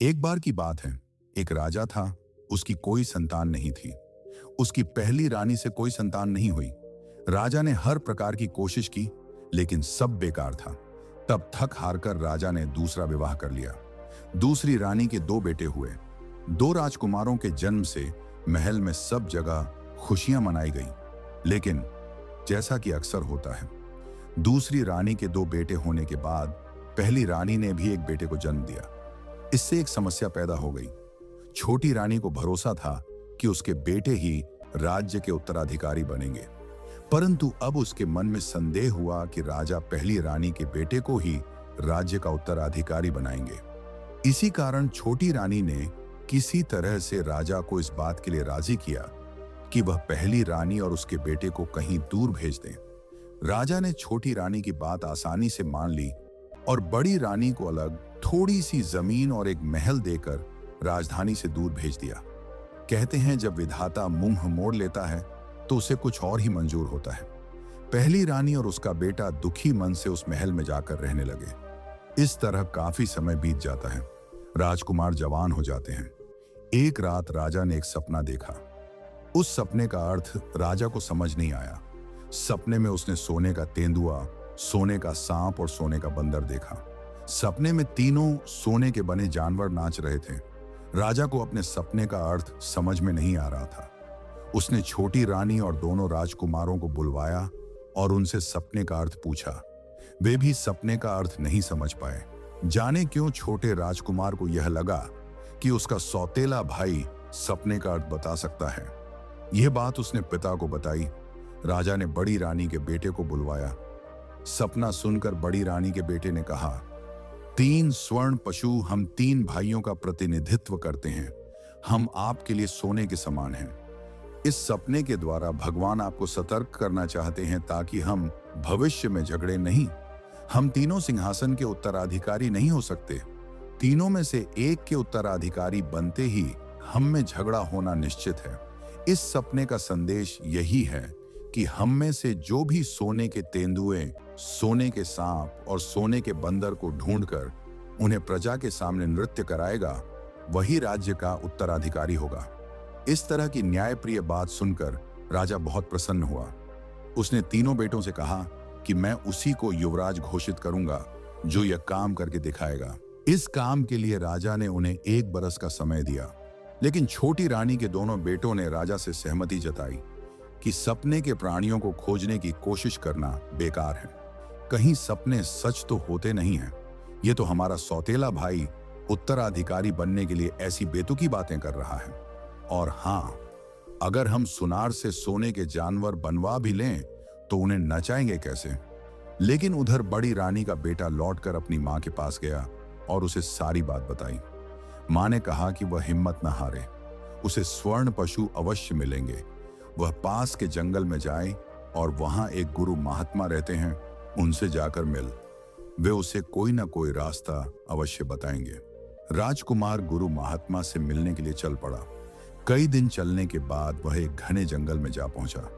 एक बार की बात है। एक राजा था। उसकी कोई संतान नहीं थी। उसकी पहली रानी से कोई संतान नहीं हुई। राजा ने हर प्रकार की कोशिश की, लेकिन सब बेकार था। तब थक हारकर राजा ने दूसरा विवाह कर लिया। दूसरी रानी के दो बेटे हुए। दो राजकुमारों के जन्म से महल में सब जगह खुशियां मनाई गई। लेकिन जैसा कि अक्सर होता है, दूसरी रानी के दो बेटे होने के बाद पहली रानी ने भी एक बेटे को जन्म दिया। इससे एक समस्या पैदा हो गई। छोटी रानी को भरोसा था कि उसके बेटे ही राज्य के उत्तराधिकारी बनेंगे, परंतु अब उसके मन में संदेह हुआ कि राजा पहली रानी के बेटे को ही राज्य का उत्तराधिकारी बनाएंगे। इसी कारण छोटी रानी ने किसी तरह से राजा को इस बात के लिए राजी किया कि वह पहली रानी और उसके बेटे को कहीं दूर भेज दें। राजा ने छोटी रानी की बात आसानी से मान ली और बड़ी रानी को अलग थोड़ी सी जमीन और एक महल देकर राजधानी से दूर भेज दिया। कहते हैं, जब विधाता मुंह मोड़ लेता है तो उसे कुछ और ही मंजूर होता है। पहली रानी और उसका बेटा दुखी मन से उस महल में जाकर रहने लगे। इस तरह काफी समय बीत जाता है। राजकुमार जवान हो जाते हैं। एक रात राजा ने एक सपना देखा। उस सपने का अर्थ राजा को समझ नहीं आया। सपने में उसने सोने का तेंदुआ, सोने का सांप और सोने का बंदर देखा। सपने में तीनों सोने के बने जानवर नाच रहे थे। राजा को अपने सपने का अर्थ समझ में नहीं आ रहा था। उसने छोटी रानी और दोनों राजकुमारों को बुलवाया और उनसे सपने का अर्थ पूछा। वे भी सपने का अर्थ नहीं समझ पाए। जाने क्यों छोटे राजकुमार को यह लगा कि उसका सौतेला भाई सपने का अर्थ बता सकता है। यह बात उसने पिता को बताई। राजा ने बड़ी रानी के बेटे को बुलवाया। सपना सुनकर बड़ी रानी के बेटे ने कहा, तीन स्वर्ण पशु हम तीन भाइयों का प्रतिनिधित्व करते हैं। हम आपके लिए सोने के समान हैं। इस सपने के द्वारा भगवान आपको सतर्क करना चाहते हैं ताकि हम भविष्य में झगड़े नहीं। हम तीनों सिंहासन के उत्तराधिकारी नहीं हो सकते। तीनों में से एक के उत्तराधिकारी बनते ही हम में झगड़ा होना निश्चित है। इस सपने का संदेश यही है कि हम में से जो भी सोने के तेंदुए, सोने के सांप और सोने के बंदर को ढूंढकर उन्हें प्रजा के सामने नृत्य कराएगा, वही राज्य का उत्तराधिकारी होगा। इस तरह की न्यायप्रिय बात सुनकर राजा बहुत प्रसन्न हुआ। उसने तीनों बेटों से कहा कि मैं उसी को युवराज घोषित करूंगा जो यह काम करके दिखाएगा। इस काम के लिए राजा ने उन्हें 1 बरस का समय दिया। लेकिन छोटी रानी के दोनों बेटों ने राजा से सहमति जताई कि सपने के प्राणियों को खोजने की कोशिश करना बेकार है। कहीं सपने सच तो होते नहीं हैं। ये तो हमारा सौतेला भाई उत्तराधिकारी बनने के लिए ऐसी बेतुकी बातें कर रहा है। और हाँ, अगर हम सुनार से सोने के जानवर बनवा भी लें तो उन्हें नचाएंगे कैसे। लेकिन उधर बड़ी रानी का बेटा लौटकर अपनी माँ के पास गया और उसे सारी बात बताई। माँ ने कहा कि वह हिम्मत न हारे, उसे स्वर्ण पशु अवश्य मिलेंगे। वह पास के जंगल में जाए और वहां एक गुरु महात्मा रहते हैं, उनसे जाकर मिल। वे उसे कोई ना कोई रास्ता अवश्य बताएंगे। राजकुमार गुरु महात्मा से मिलने के लिए चल पड़ा। कई दिन चलने के बाद वह एक घने जंगल में जा पहुंचा।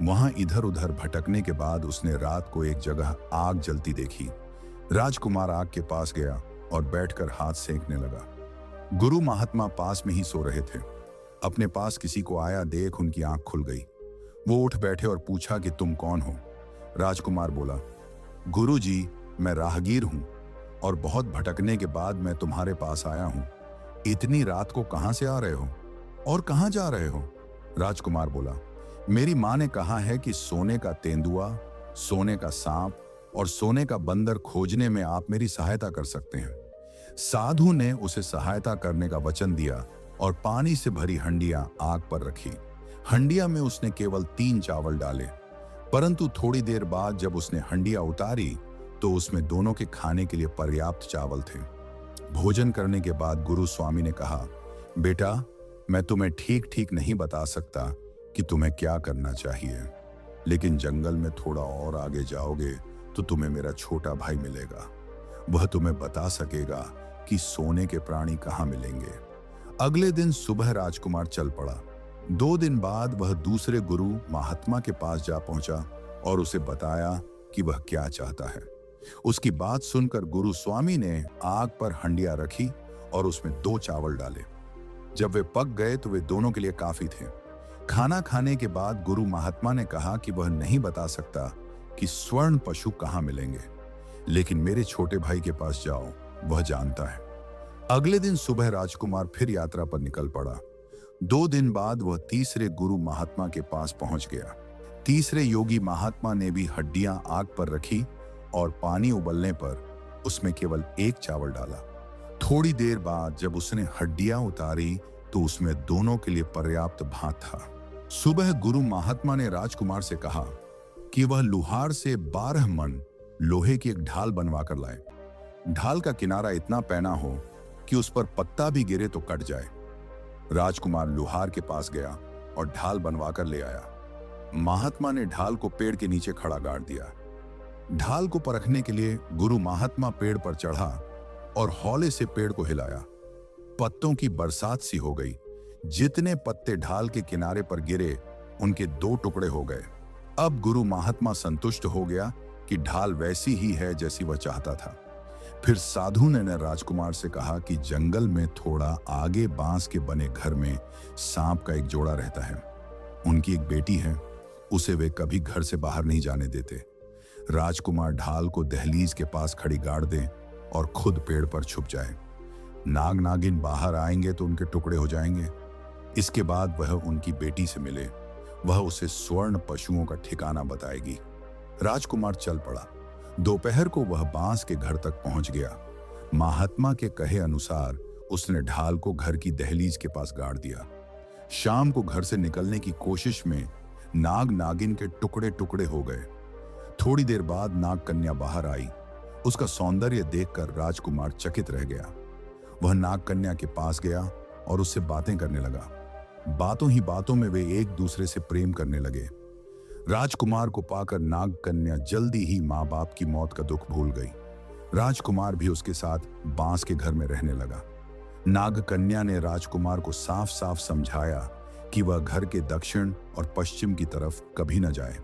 वहां इधर उधर भटकने के बाद उसने रात को एक जगह आग जलती देखी। राजकुमार आग के पास गया और बैठकर हाथ सेंकने लगा। गुरु महात्मा पास में ही सो रहे थे। अपने पास किसी को आया देख उनकी आंख खुल गई। वो उठ बैठे और पूछा कि तुम कौन हो। राजकुमार बोला, गुरु जी, मैं राहगीर हूं और बहुत भटकने के बाद मैं तुम्हारे पास आया हूं। इतनी रात को कहां से आ रहे हो और कहां जा रहे हो। राजकुमार बोला, मेरी माँ ने कहा है कि सोने का तेंदुआ, सोने का सांप और सोने का बंदर खोजने में आप मेरी सहायता कर सकते हैं। साधु ने उसे सहायता करने का वचन दिया और पानी से भरी हंडियां आग पर रखी। हंडिया में उसने केवल 3 चावल डाले, परंतु थोड़ी देर बाद जब उसने हंडिया उतारी तो उसमें दोनों के खाने के लिए पर्याप्त चावल थे। भोजन करने के बाद गुरु स्वामी ने कहा, बेटा, मैं तुम्हें ठीक ठीक नहीं बता सकता कि तुम्हें क्या करना चाहिए, लेकिन जंगल में थोड़ा और आगे जाओगे तो तुम्हें मेरा छोटा भाई मिलेगा। वह तुम्हें बता सकेगा कि सोने के प्राणी कहाँ मिलेंगे। अगले दिन सुबह राजकुमार चल पड़ा। 2 दिन बाद वह दूसरे गुरु महात्मा के पास जा पहुंचा और उसे बताया कि वह क्या चाहता है। उसकी बात सुनकर गुरु स्वामी ने आग पर हंडिया रखी और उसमें 2 चावल डाले। जब वे पक गए तो वे दोनों के लिए काफी थे। खाना खाने के बाद गुरु महात्मा ने कहा कि वह नहीं बता सकता कि स्वर्ण पशु कहां मिलेंगे, लेकिन मेरे छोटे भाई के पास जाओ, वह जानता है। अगले दिन सुबह राजकुमार फिर यात्रा पर निकल पड़ा। 2 दिन बाद वह तीसरे गुरु महात्मा के पास पहुंच गया। तीसरे योगी महात्मा ने भी हड्डियां आग पर रखी और पानी उबलने पर उसमें केवल 1 चावल डाला। थोड़ी देर बाद जब उसने हड्डियां उतारी तो उसमें दोनों के लिए पर्याप्त भात था। सुबह गुरु महात्मा ने राजकुमार से कहा कि वह लुहार से 12 मन लोहे की एक ढाल बनवा कर लाए। ढाल का किनारा इतना पैना हो कि उस पर पत्ता भी गिरे तो कट जाए। राजकुमार लुहार के पास गया और ढाल बनवा कर ले आया। महात्मा ने ढाल को पेड़ के नीचे खड़ा गाड़ दिया। ढाल को परखने के लिए गुरु महात्मा पेड़ पर चढ़ा और हौले से पेड़ को हिलाया। पत्तों की बरसात सी हो गई। जितने पत्ते ढाल के किनारे पर गिरे उनके 2 टुकड़े हो गए। अब गुरु महात्मा संतुष्ट हो गया कि ढाल वैसी ही है जैसी वह चाहता था। फिर साधु ने राजकुमार से कहा कि जंगल में थोड़ा आगे बांस के बने घर में सांप का एक जोड़ा रहता है। उनकी एक बेटी है, उसे वे कभी घर से बाहर नहीं जाने देते। राजकुमार ढाल को दहलीज के पास खड़ी गाड़ दें और खुद पेड़ पर छुप जाए। नाग नागिन बाहर आएंगे तो उनके टुकड़े हो जाएंगे। इसके बाद वह उनकी बेटी से मिले। वह उसे स्वर्ण पशुओं का ठिकाना बताएगी। राजकुमार चल पड़ा। दोपहर को वह बांस के घर तक पहुंच गया। महात्मा के कहे अनुसार उसने ढाल को घर की दहलीज के पास गाड़ दिया। शाम को घर से निकलने की कोशिश में नाग नागिन के टुकड़े टुकड़े हो गए। थोड़ी देर बाद नाग कन्या बाहर आई। उसका सौंदर्य देखकर राजकुमार चकित रह गया। वह नाग कन्या के पास गया और उससे बातें करने लगा। बातों ही बातों में वे एक दूसरे से प्रेम करने लगे। राजकुमार को पाकर नाग कन्या जल्दी ही माँ बाप की मौत का दुख भूल गई। राजकुमार भी उसके साथ बांस के घर में रहने लगा। नाग कन्या ने राजकुमार को साफ साफ समझाया कि वह घर के दक्षिण और पश्चिम की तरफ कभी न जाए।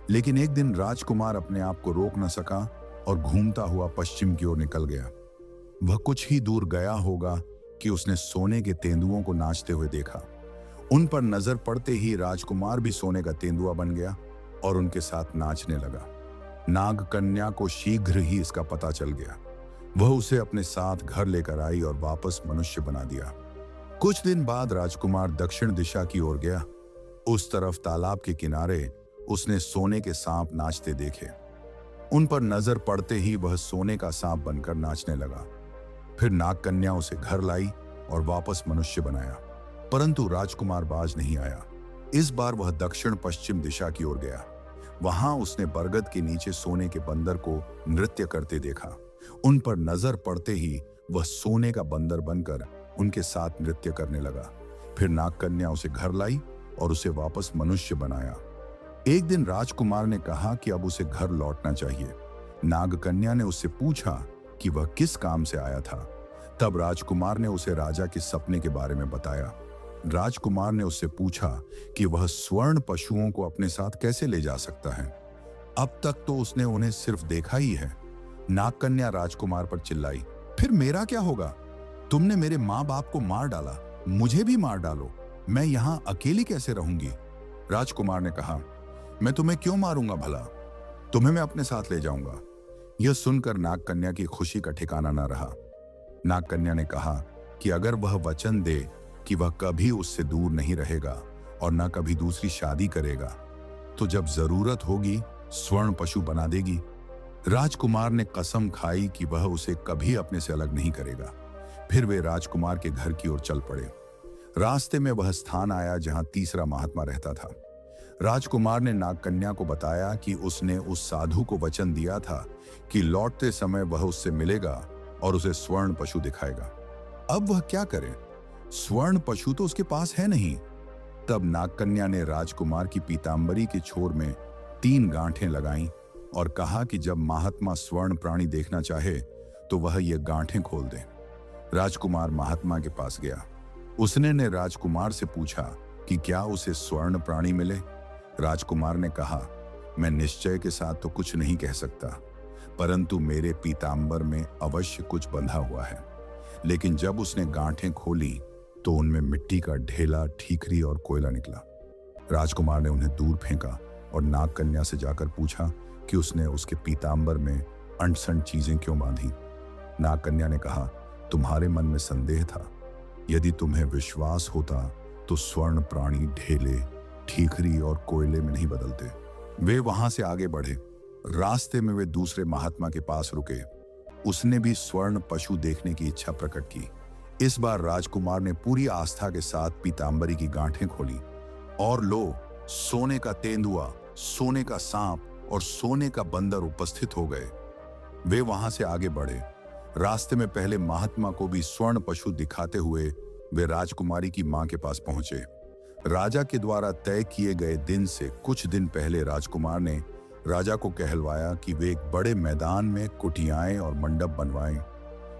लेकिन एक दिन राजकुमार अपने आप को रोक न सका और घूमता हुआ पश्चिम की ओर निकल गया। वह कुछ ही दूर गया होगा कि उसने सोने के तेंदुओं को नाचते हुए देखा। उन पर नजर पड़ते ही राजकुमार भी सोने का तेंदुआ बन गया और उनके साथ नाचने लगा। नाग कन्या को शीघ्र ही इसका पता चल गया। वह उसे अपने साथ घर लेकर आई और वापस मनुष्य बना दिया। कुछ दिन बाद राजकुमार दक्षिण दिशा की ओर गया। उस तरफ तालाब के किनारे उसने सोने के सांप नाचते देखे। उन पर नजर पड़ते ही वह सोने का सांप बनकर नाचने लगा। फिर नाग कन्या उसे घर लाई और वापस मनुष्य बनाया, परंतु राजकुमार बाज नहीं आया। इस बार वह दक्षिण पश्चिम दिशा की ओर गया। वहां उसने बरगद के नीचे सोने के बंदर को नृत्य करते देखा। उन पर नजर पड़ते ही वह सोने का बंदर बनकर उनके साथ नृत्य करने लगा। फिर नाग कन्या उसे घर लाई और उसे वापस मनुष्य बनाया। एक दिन राजकुमार ने कहा कि अब उसे घर लौटना चाहिए। नाग कन्या ने उससे पूछा कि वह किस काम से आया था। तब राजकुमार ने उसे राजा के सपने के बारे में बताया। राजकुमार ने उससे पूछा कि वह स्वर्ण पशुओं को अपने साथ कैसे ले जा सकता है। अब तक तो उसने उन्हें सिर्फ देखा ही है। नाग कन्या राजकुमार पर चिल्लाई, फिर मेरा क्या होगा? तुमने मेरे माँ बाप को मार डाला, मुझे भी मार डालो। मैं यहाँ अकेली कैसे रहूंगी? राजकुमार ने कहा, मैं तुम्हें क्यों मारूंगा भला? तुम्हें मैं अपने साथ ले जाऊंगा। यह सुनकर नाग कन्या की खुशी का ठिकाना न रहा। नाग कन्या ने कहा कि अगर वह वचन दे कि वह कभी उससे दूर नहीं रहेगा और न कभी दूसरी शादी करेगा, तो जब जरूरत होगी स्वर्ण पशु बना देगी। राजकुमार ने कसम खाई कि वह उसे कभी अपने से अलग नहीं करेगा। फिर वे राजकुमार के घर की ओर चल पड़े। रास्ते में वह स्थान आया जहां तीसरा महात्मा रहता था। राजकुमार ने नागकन्या को बताया कि उसने उस साधु को वचन दिया था कि लौटते समय वह उससे मिलेगा और उसे स्वर्ण पशु दिखाएगा। अब वह क्या करे? स्वर्ण पशु तो उसके पास है नहीं। तब नागकन्या ने राजकुमार की पीतांबरी के छोर में 3 गांठें लगाईं और कहा कि जब महात्मा स्वर्ण प्राणी देखना चाहे तो वह ये गांठें खोल दे। राजकुमार महात्मा के पास गया। उसने ने राजकुमार से पूछा कि क्या उसे स्वर्ण प्राणी मिले। राजकुमार ने कहा, मैं निश्चय के साथ तो कुछ नहीं कह सकता, परंतु मेरे पीतांबर में अवश्य कुछ बंधा हुआ है। लेकिन जब उसने गांठें खोली तो उनमें मिट्टी का ढेला, ठीकरी और कोयला निकला। राजकुमार ने उन्हें दूर फेंका और नाग कन्या से जाकर पूछा कि उसने उसके पीतांबर में अंट-संट चीजें क्यों बांधी। नाग कन्या ने कहा, तुम्हारे मन में संदेह था, यदि तुम्हें विश्वास होता तो स्वर्ण प्राणी ढेले, ठीकरी और कोयले में नहीं बदलते। वे वहां से आगे बढ़े। रास्ते में वे दूसरे महात्मा के पास रुके। उसने भी स्वर्ण पशु देखने की इच्छा प्रकट की। इस बार राजकुमार ने पूरी आस्था के साथ पीतांबरी की गांठें खोली और लो, सोने का तेंदुआ, सोने का सांप और सोने का बंदर उपस्थित हो गए। वे वहां से आगे बढ़े। रास्ते में पहले महात्मा को भी स्वर्ण पशु दिखाते हुए वे राजकुमारी की मां के पास पहुंचे। राजा के द्वारा तय किए गए दिन से कुछ दिन पहले राजकुमार ने राजा को कहलवाया कि वे एक बड़े मैदान में कुटियाएं और मंडप बनवाएं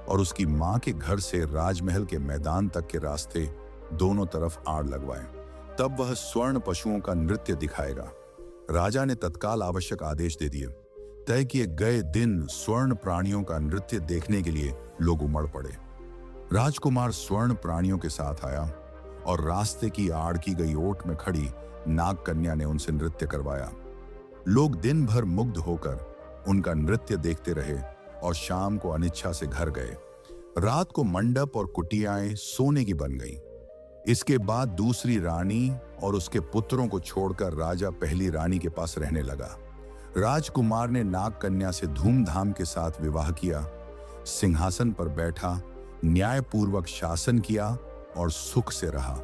और उसकी मां के घर से राजमहल के मैदान तक के रास्ते दोनों तरफ आड़ लगवाएं। तब वह स्वर्ण पशुओं का नृत्य दिखाएगा। राजा ने तत्काल आवश्यक आदेश दे दिए। तय किए गए दिन स्वर्ण प्राणियों का नृत्य देखने के लिए लोग उमड़ पड़े। राजकुमार स्वर्ण प्राणियों के साथ आया और रास्ते की आड़ की गई ओट में खड़ी नाग कन्या ने उनसे नृत्य करवाया। लोग दिन भर मुग्ध होकर उनका नृत्य देखते रहे और शाम को अनिच्छा से घर गए। रात को मंडप और कुटियाएं सोने की बन गईं। इसके बाद दूसरी रानी और उसके पुत्रों को छोड़कर राजा पहली रानी के पास रहने लगा। राजकुमार ने नाग कन्या से धूमधाम के साथ विवाह किया, सिंहासन पर बैठा, न्यायपूर्वक शासन किया और सुख से रहा।